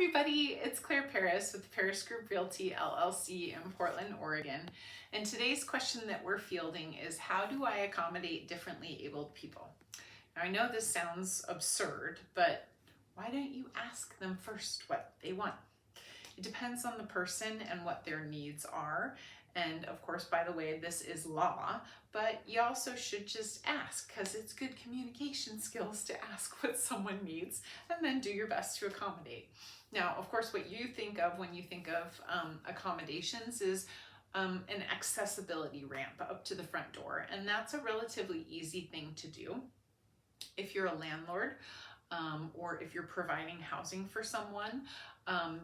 everybody, it's Claire Paris with Paris Group Realty LLC in Portland, Oregon. And today's question that we're fielding is, how do I accommodate differently abled people? Now, I know this sounds absurd, but why don't you ask them first what they want? It depends on the person and what their needs are. And of course, by the way, this is law, but you also should just ask, because it's good communication skills to ask what someone needs and then do your best to accommodate. Now, of course, what you think of when you think of accommodations is an accessibility ramp up to the front door. And that's a relatively easy thing to do. If you're a landlord, or if you're providing housing for someone,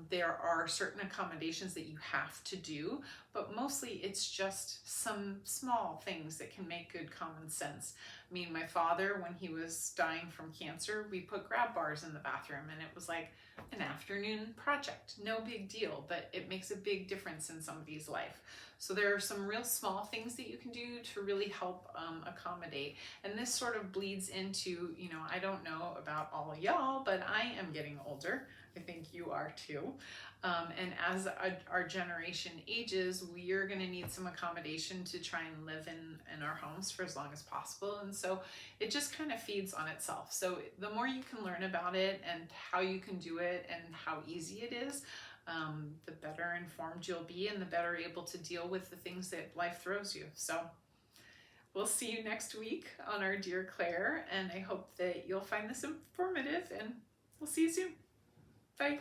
there are certain accommodations that you have to do, but mostly it's just some small things that can make good common sense. I mean, my father, when he was dying from cancer, we put grab bars in the bathroom, and it was like an afternoon project. No big deal, but it makes a big difference in somebody's life. So there are some real small things that you can do to really help accommodate. And this sort of bleeds into, I don't know about all of y'all, but I am getting older. I think you are too. And as our generation ages, we are going to need some accommodation to try and live in our homes for as long as possible. And so it just kind of feeds on itself. So the more you can learn about it and how you can do it and how easy it is, the better informed you'll be and the better able to deal with the things that life throws you. So we'll see you next week on our Dear Claire, and I hope that you'll find this informative, and we'll see you soon. Bye.